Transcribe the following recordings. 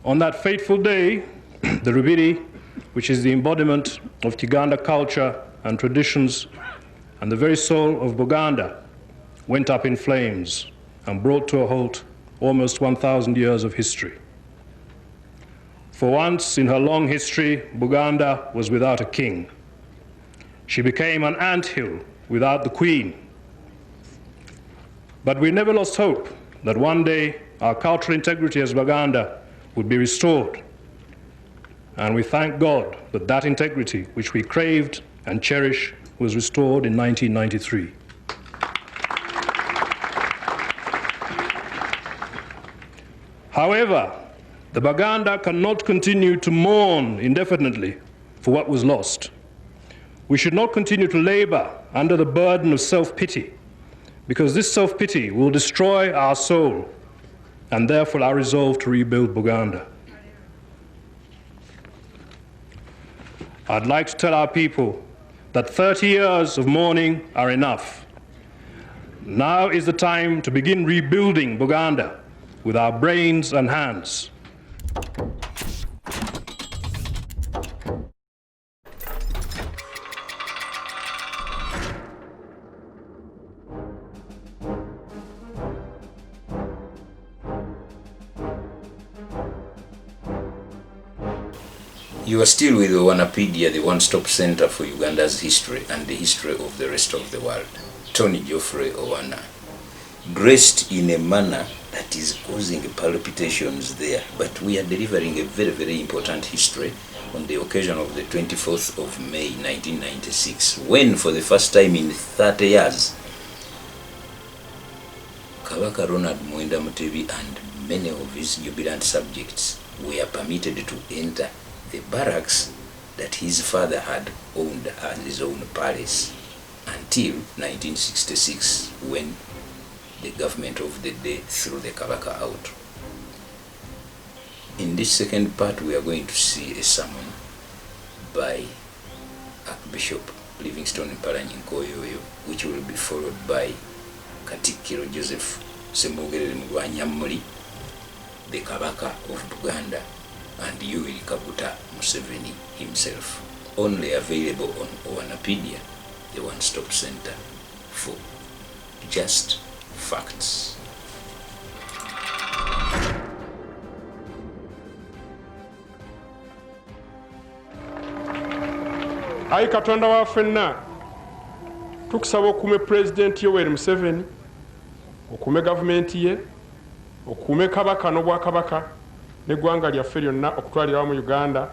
On that fateful day, the Lubiri, which is the embodiment of Uganda culture and traditions and the very soul of Buganda, went up in flames and brought to a halt almost 1,000 years of history. For once in her long history, Buganda was without a king. She became an anthill without the queen. But we never lost hope that one day our cultural integrity as Buganda would be restored. And we thank God that that integrity, which we craved and cherished, was restored in 1993. However, the Buganda cannot continue to mourn indefinitely for what was lost. We should not continue to labor under the burden of self-pity, because this self-pity will destroy our soul and therefore our resolve to rebuild Buganda. I'd like to tell our people that 30 years of mourning are enough. Now is the time to begin rebuilding Buganda with our brains and hands. You are still with OwanaPaedia, the one-stop center for Uganda's history and the history of the rest of the world. Tony Geoffrey Owana, dressed in a manner that is causing palpitations there, but we are delivering a very, very important history on the occasion of the 24th of May 1996, when for the first time in 30 years, Kabaka Mutebi and many of his jubilant subjects were permitted to enter the barracks that his father had owned as his own palace until 1966, when the government of the day threw the Kabaka out. In this second part, we are going to see a sermon by Archbishop Livingstone Nkoyoyo, which will be followed by Katikiro Joseph Ssemwogerere Mugwanyamuli, the Kabaka of Buganda, and Yoweri Kaguta Museveni himself. Only available on OwanaPaedia, the one-stop center for just facts. Ayi Katonda wa ffenna, tukusaba okuume President Yoweri Museveni, okuume gavumenti ye, okuume Kabaka n'Obwakabaka n'eggwanga lyaffe lyonna okutwalira wamu Uganda.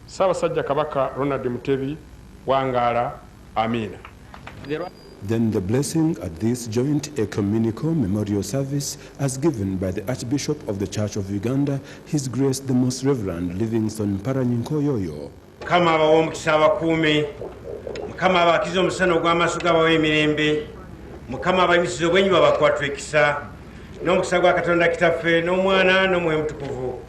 Ssaabasajja Kabaka Mutebi wangaala. Amiina. Then the blessing at this joint ecumenical memorial service as given by the Archbishop of the Church of Uganda, His Grace the Most Reverend Livingstone Nkoyoyo. Mukama abawa omukisa abakuume, Mukama abakiza omusana ogw'amaaso gabawa emirembe, Mukama abayimisiza obwenyi babakwatu ekisa, n'omukisa gwa Katonda Kitaffe n'Omwana n'Omwoyo Mutukuvu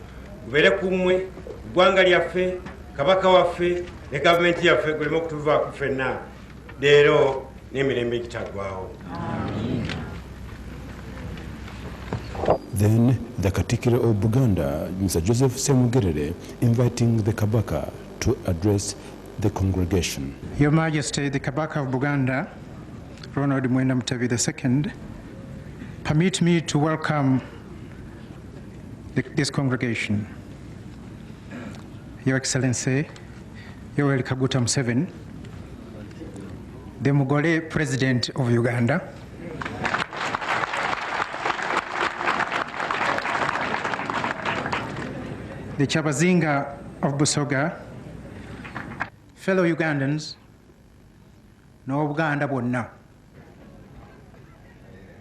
gubeere ku mmwe, eggwanga lyaffe, Kabaka waffe ne gavumenti yaffe guleme okutuvaako ffenna leero n'emirembe egitaggwaawo. Then the Katikiro of Buganda, Mr. Joseph Ssemwogerere, inviting the Kabaka to address the congregation. Your Majesty, the Kabaka of Buganda, Mutebi II, permit me to welcome this congregation. Your Excellency, Yoweri Kaguta Museveni, the Mugole President of Uganda, the Kyabazinga of Busoga, fellow Ugandans, n'Obuganda bwonna.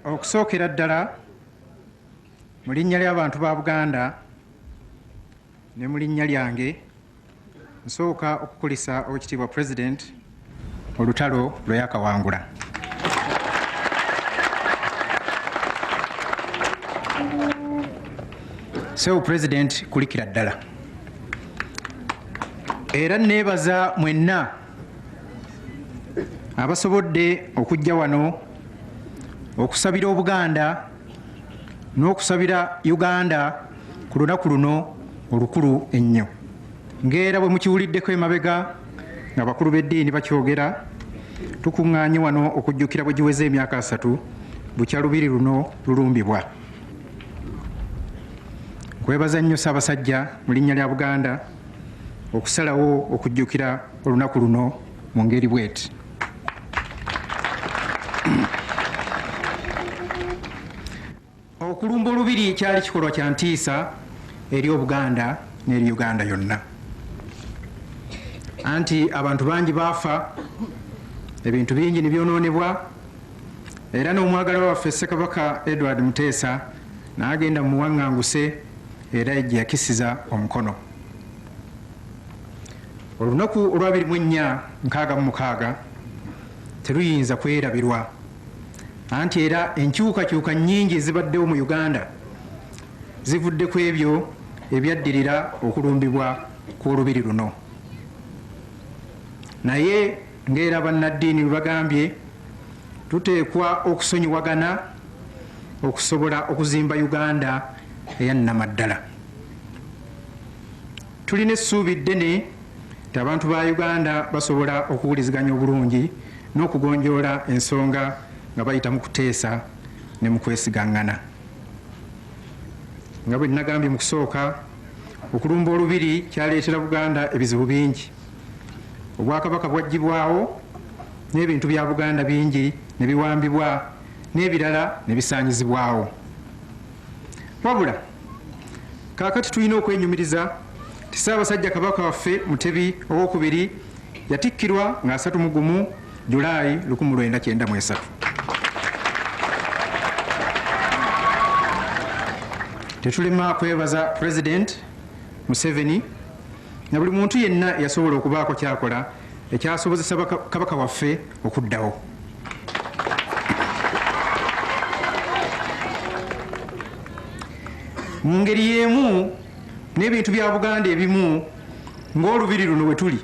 Okusookera ddala mu linnya ly'abantu ba Buganda ne mu linnya lyange, nsooka okukulisa Oweekitiibwa President olutalo lwe yakawangula. Seewo President kulikira ddala. Era neebaza mwenna abasobodde okujja wano okusabira Obuganda n'okusabira Uganda ku lunaku luno olukulu ennyo. Ng'era bwe mukiwuliddeko emabega nga bakulu b'eddiini bakyogera, tukuŋŋaanye wano okujjukira bwe giweze emyaka 3 bukya Lubiri luno lulumbibwa. Nkwebaza nnyo Ssaabasajja mu linnya lya Buganda okusalawo okujjukira olunaku luno mu ngeri bw'eti. Okulumba olubiri kyali kikolwa kya ntiisa eri Obuganda n'eri Uganda yonna. Anti abantu bangi baafa, ebintu bingi ne byonoonebwa, era n'omwagalwa waffe Ssekabaka Edward Muteesa n'agenda mu muwaŋŋanguse era ejje yakisiza omukono. Olunaku olwa 24/66 teruyinza kwerabirwa, anti era enkyukakyuka nnyingi ezibaddewo mu Uganda zivudde ku ebyo ebyaddirira okulumbibwa kw'olubiri luno. Naye ng'era bannaddiini lwe bagambye, tuteekwa okusonyiwagana okusobola okuzimba Uganda eyannamaddala. Tulina essuubi ddene nti abantu ba Uganda basobola okuwuliziganya obulungi n'okugonjoola ensonga nga bayita mu kuteesa ne mu kwesigaŋŋana. Nga bwe nagambye mu kusooka, okulumba olubiri kyaleetera Buganda ebizibu bingi. Obwakabaka bwaggyibwawo n'ebintu bya Buganda bingi ne biwambibwa n'ebirala ne bisaanyizibwawo. Wabula kaakati tulina okwenyumiriza ti Ssaabasajja Kabaka waffe Mutebi II yatikkirwa nga 31 Julayi 1993. Tetulema kwebaza President Museveni na buli muntu yenna yasobola okubaako kyakola ekyasobozesa Kabaka waffe okuddawo. Mu ngeri y'emu n'ebintu bya Buganda ebimu ng'olubiri luno we tuli,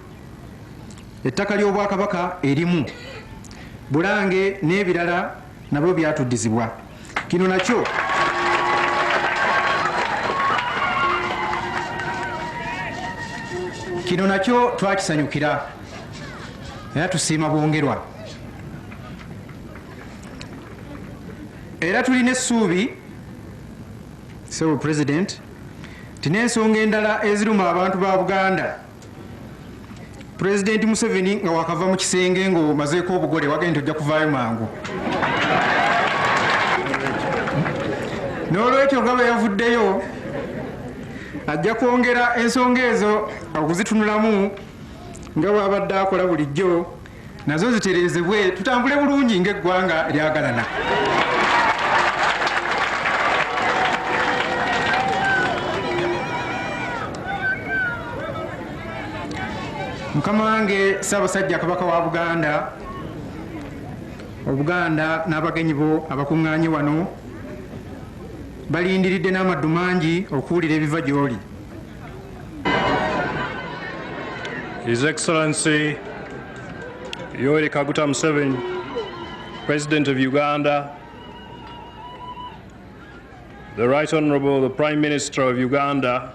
ettaka ly'Obwakabaka erimu, Bulange n'ebirala nabyo byatuddizibwa. Kino nakyo twakisanyukira era tusiima bwongerwa. Era tulina essuubi, Sir President, nti n'ensonga endala eziruma abantu ba Buganda, President Museveni nga wakava mu kisenge ng'omazeeko obugole wagenda ojja kuvaayo mangu. N'olwekyo nga bwe yavuddeyo ajja kwongera ensonga ezo okuzitunulamu nga bw'abadde akola bulijjo, nazo zitereezebwe tutambule bulungi ng'eggwanga eryagalana. Mukama wange Ssaabasajja Kabaka wa Buganda, Obuganda n'abagenyi bo abakuŋŋaanye wano balindiridde n'amaddu mangi okuwulira ebiva gy'oli. His Excellency Yoweri Kaguta Museveni, President of Uganda, the Right Honourable the Prime Minister of Uganda,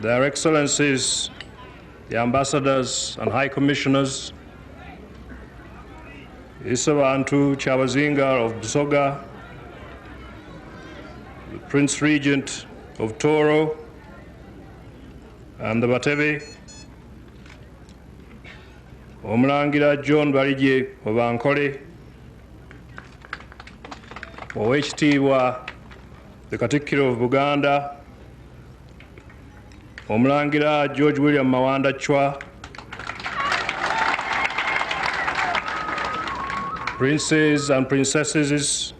Their Excellencies, the Ambassadors and High Commissioners, Isabantu Chabazinga of Busoga, the Prince Regent of Toro, and the Mutebi, Omulangira John Barije of Ankole, Oweekitiibwa the Katikkiro of Buganda, Omulangira George William Mawanda Chwa, Princes and Princesses,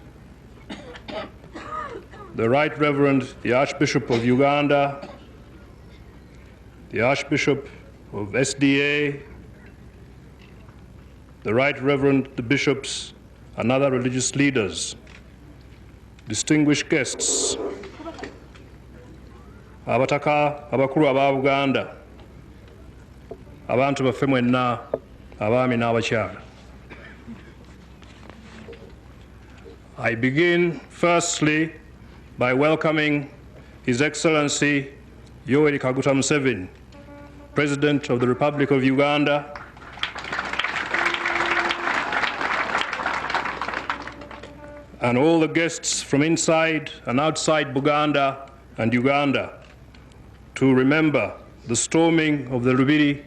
the Right Reverend the Archbishop of Uganda, the Archbishop of SDA, the Right Reverend the Bishops and other religious leaders, distinguished guests, abataka abakulu aba Buganda, abantu baffe mwenna abaami n'abakyala. I begin firstly by welcoming His Excellency Yoweri Kaguta Museveni, President of the Republic of Uganda, and all the guests from inside and outside Buganda and Uganda to remember the storming of the Lubiri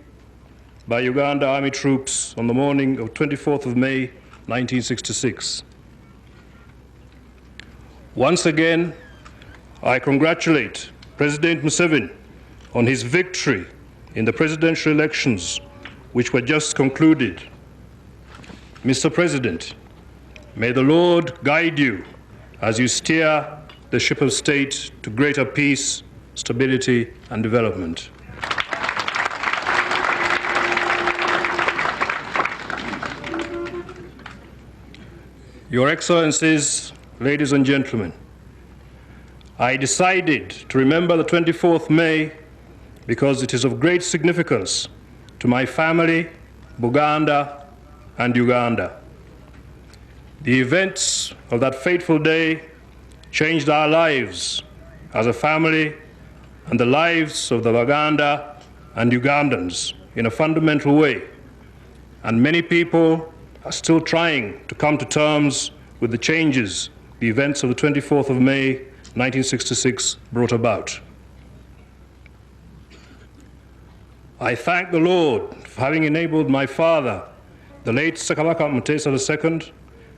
by Uganda Army troops on the morning of 24th of May, 1966. Once again, I congratulate President Museveni on his victory in the presidential elections which were just concluded. Mr. President, may the Lord guide you as you steer the ship of state to greater peace, stability, and development. Your Excellencies, ladies and gentlemen, I decided to remember the 24th May because it is of great significance to my family, Buganda, and Uganda. The events of that fateful day changed our lives as a family and the lives of the Buganda and Ugandans in a fundamental way. And many people are still trying to come to terms with the changes the events of the 24th of May, 1966 brought about. I thank the Lord for having enabled my father, the late Kabaka II,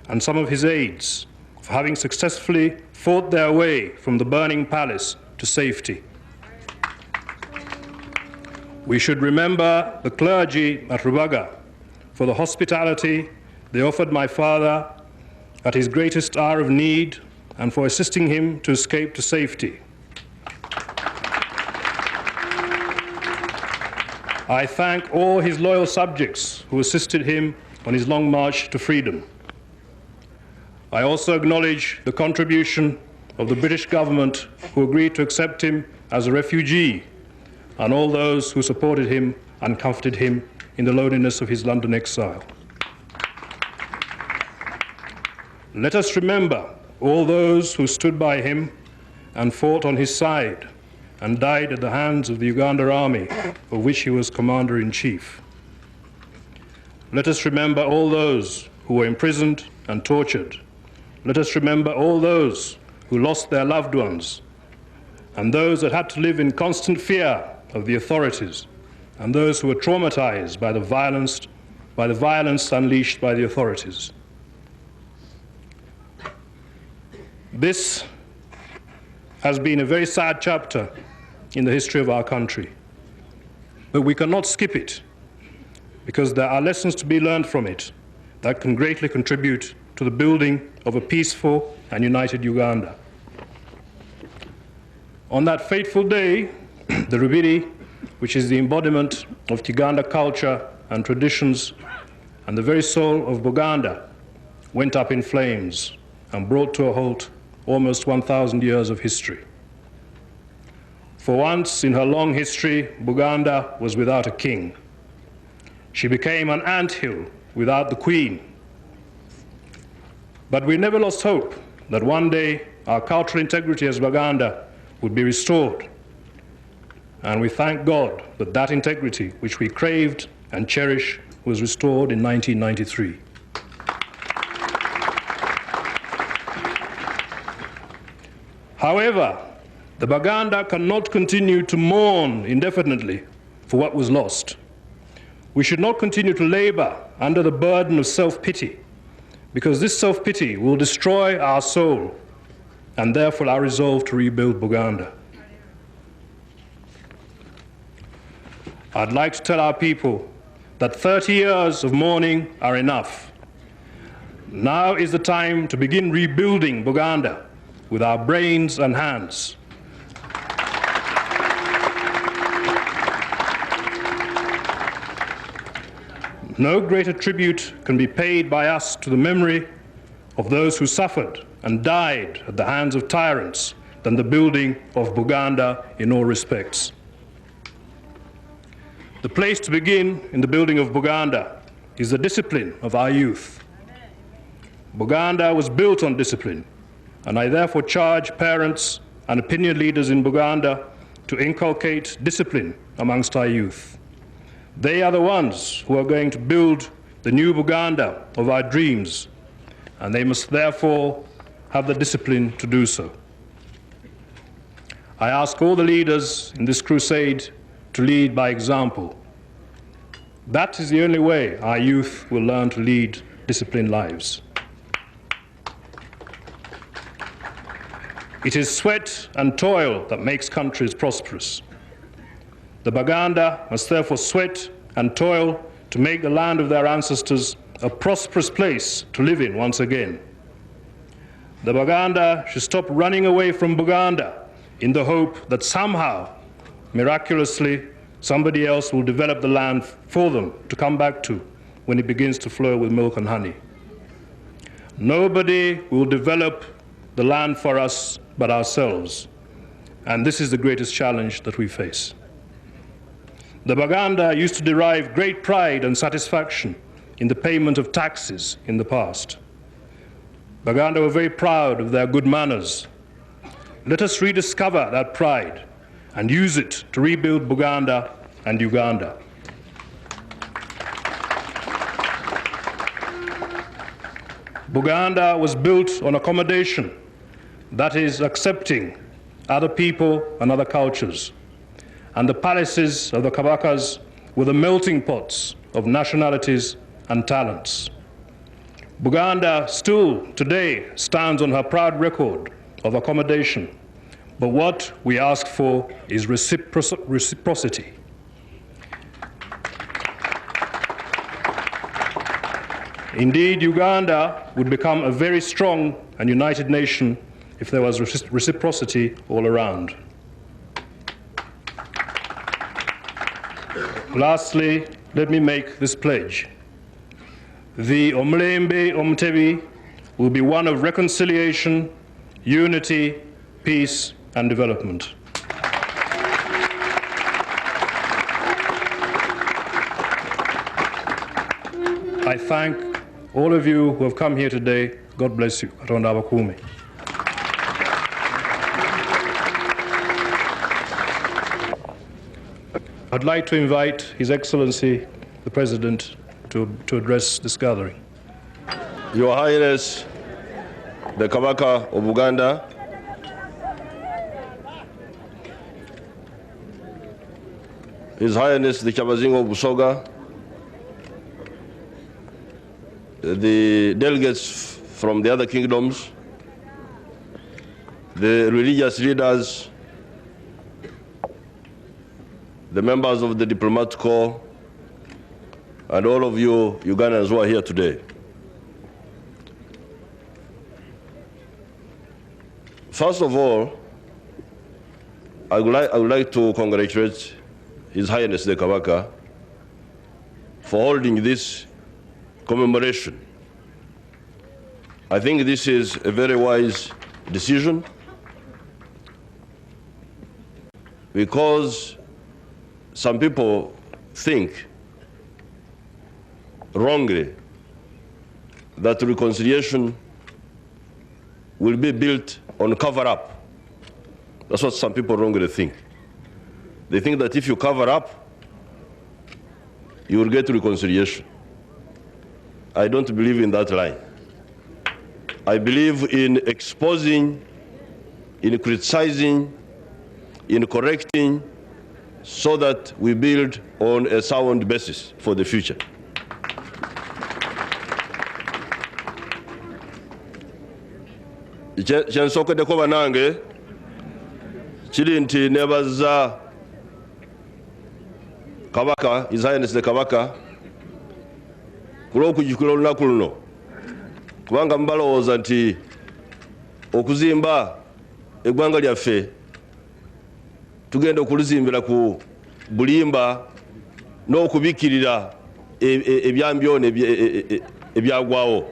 and some of his aides for having successfully fought their way from the burning palace to safety. We should remember the clergy at Rubaga for the hospitality they offered my father at his greatest hour of need and for assisting him to escape to safety. I thank all his loyal subjects who assisted him on his long march to freedom. I also acknowledge the contribution of the British government who agreed to accept him as a refugee and all those who supported him and comforted him in the loneliness of his London exile. Let us remember all those who stood by him and fought on his side and died at the hands of the Uganda Army, of which he was Commander-in-Chief. Let us remember all those who were imprisoned and tortured. Let us remember all those who lost their loved ones and those that had to live in constant fear of the authorities and those who were traumatized by the violence unleashed by the authorities. This has been a very sad chapter in the history of our country, but we cannot skip it because there are lessons to be learned from it that can greatly contribute to the building of a peaceful and united Uganda. On that fateful day, the Lubiri, which is the embodiment of Uganda culture and traditions and the very soul of Buganda, went up in flames and brought to a halt almost 1,000 years of history. For once in her long history, Buganda was without a king. She became an anthill without the queen. But we never lost hope that one day our cultural integrity as Buganda would be restored. And we thank God that that integrity, which we craved and cherished, was restored in 1993. However, the Buganda cannot continue to mourn indefinitely for what was lost. We should not continue to labor under the burden of self-pity, because this self-pity will destroy our soul and therefore our resolve to rebuild Buganda. I'd like to tell our people that 30 years of mourning are enough. Now is the time to begin rebuilding Buganda with our brains and hands. No greater tribute can be paid by us to the memory of those who suffered and died at the hands of tyrants than the building of Buganda in all respects. The place to begin in the building of Buganda is the discipline of our youth. Buganda was built on discipline, and I therefore charge parents and opinion leaders in Buganda to inculcate discipline amongst our youth. They are the ones who are going to build the new Buganda of our dreams, and they must therefore have the discipline to do so. I ask all the leaders in this crusade to lead by example. That is the only way our youth will learn to lead disciplined lives. It is sweat and toil that makes countries prosperous. The Baganda must therefore sweat and toil to make the land of their ancestors a prosperous place to live in once again. The Baganda should stop running away from Buganda in the hope that somehow, miraculously, somebody else will develop the land for them to come back to when it begins to flow with milk and honey. Nobody will develop the land for us but ourselves, and this is the greatest challenge that we face. The Baganda used to derive great pride and satisfaction in the payment of taxes in the past. Baganda were very proud of their good manners. Let us rediscover that pride and use it to rebuild Buganda and Uganda. Buganda was built on accommodation, that is, accepting other people and other cultures. And the palaces of the Kabakas were the melting pots of nationalities and talents. Buganda still today stands on her proud record of accommodation, but what we ask for is reciprocity. Indeed, Uganda would become a very strong and united nation if there was reciprocity all around. Lastly, let me make this pledge. The Omulembe Mutebi will be one of reconciliation, unity, peace, and development. I thank all of you who have come here today. God bless you. Katonda abakuume. I'd like to invite His Excellency, the President, to address this gathering. Your Highness, the Kabaka of Buganda, His Highness, the Kyabazinga of Busoga, the delegates from the other kingdoms, the religious leaders, the members of the diplomatic corps, and all of you Ugandans who are here today. First of all, I would like to congratulate His Highness the Kabaka for holding this commemoration. I think this is a very wise decision because some people think wrongly that reconciliation will be built on cover-up. That's what some people wrongly think. They think that if you cover up, you will get reconciliation. I don't believe in that line. I believe in exposing, in criticizing, in correcting, so that we build on a sound basis for the future. Kyensokedeko banange kiri nti nebaza Kabaka, His Highness the Kabaka, kulw'okujjukira olunaku luno, kubanga mubalowooza nti okuzimba eggwanga lyaffe tugenda okulizimbira ku bulimba n'okubikirira ebyambyone ebyagwawo.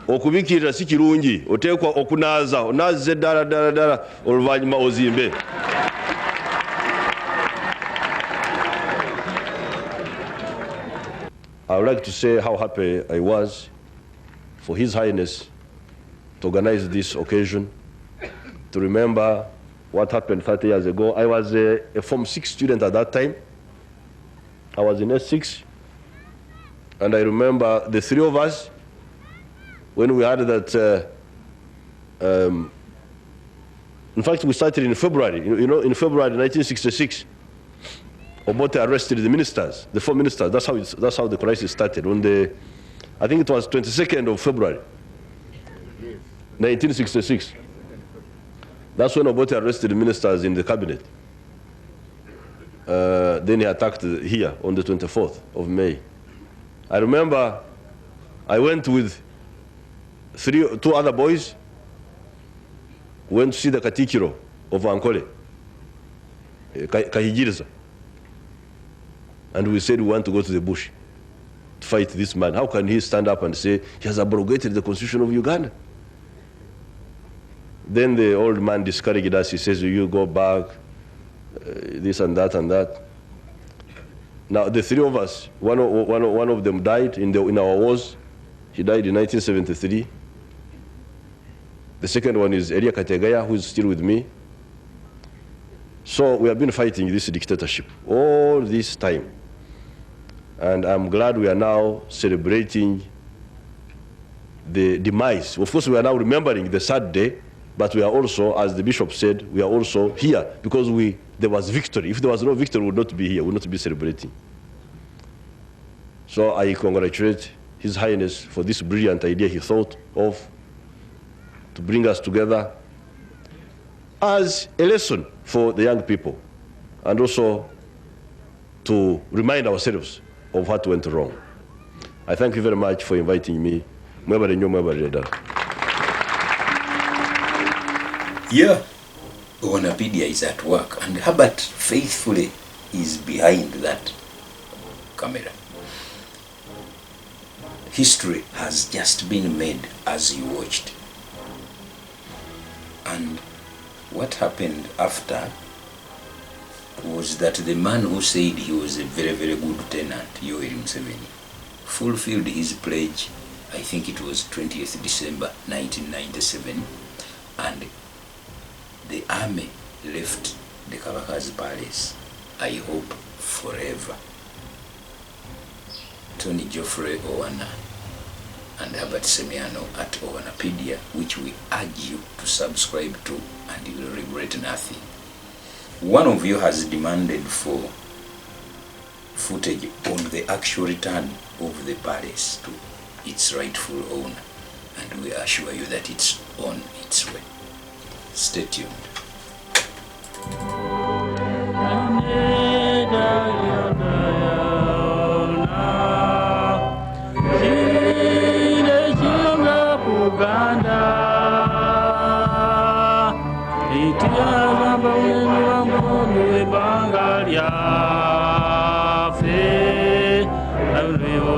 Okubikirira si kirungi, oteekwa okunaaza, onaazize ddala oluvannyuma ozimbe. I would like to say how happy I was for His Highness to organize this occasion to remember what happened 30 years ago. I was a Form 6 student at that time. I was in S6. And I remember the three of us, when we had that, in fact, we started in February. In February 1966, Obote arrested the ministers, the 4 ministers. That's how the crisis started. I think it was 22nd of February, 1966. That's when Obote arrested the ministers in the cabinet. Then he attacked here on the 24th of May. I remember I went with 2 other boys, went to see the Katikiro of Ankole, Kahijiriza. And we said we want to go to the bush to fight this man. How can he stand up and say he has abrogated the constitution of Uganda? Then the old man discouraged us. He says, you go back, this and that and that. Now, the 3 of us, one of them died in our wars. He died in 1973. The second one is Elia Kategaya, who is still with me. So we have been fighting this dictatorship all this time. And I'm glad we are now celebrating the demise. Of course, we are now remembering the sad day, but we are also, as the bishop said, we are also here because there was victory. If there was no victory, we would not be here, we would not be celebrating. So I congratulate His Highness for this brilliant idea he thought of to bring us together as a lesson for the young people and also to remind ourselves of what went wrong. I thank you very much for inviting me. Yeah, OwanaPaedia is at work, and Herbert faithfully is behind that camera. History has just been made as you watched. And what happened after was that the man who said he was a very, very good tenant, Museveni, fulfilled his pledge. I think it was 20th December 1997, and the army left the Kabaka's palace, I hope forever. Tony Geoffrey Owana and Herbert Semiano at OwanaPaedia, which we urge you to subscribe to, and you will regret nothing. One of you has demanded for footage on the actual return of the palace to its rightful owner, and we assure you that it's on its way. Stay tuned. Buganda, itiazamba unenyi wa mundu webangalia fe, auleo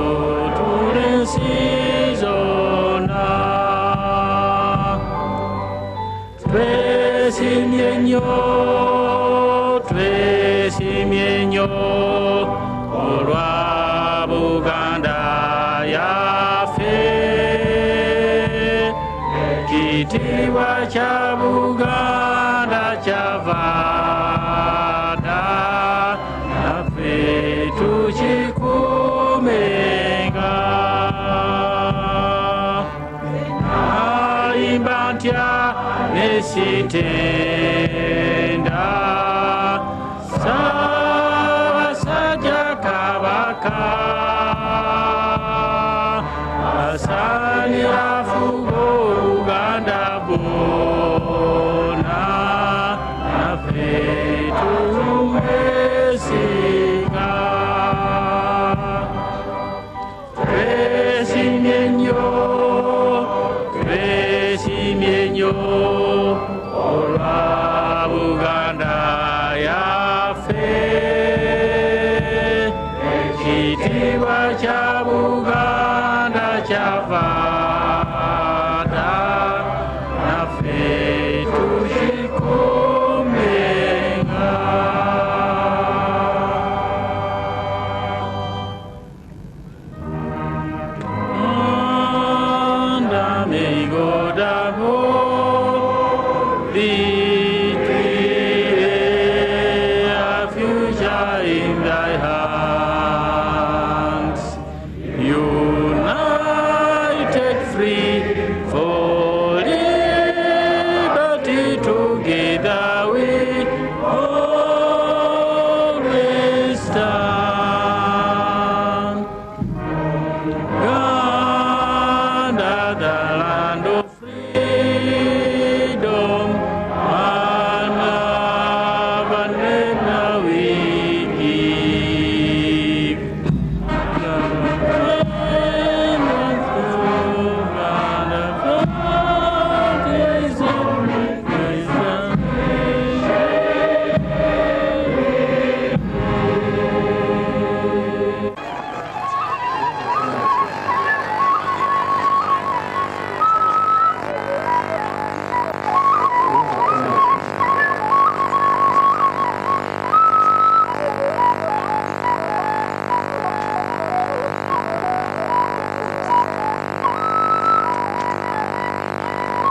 tulensizona, twesimienyo, olwa Buganda ya fe. Kitiwa cha Buganda.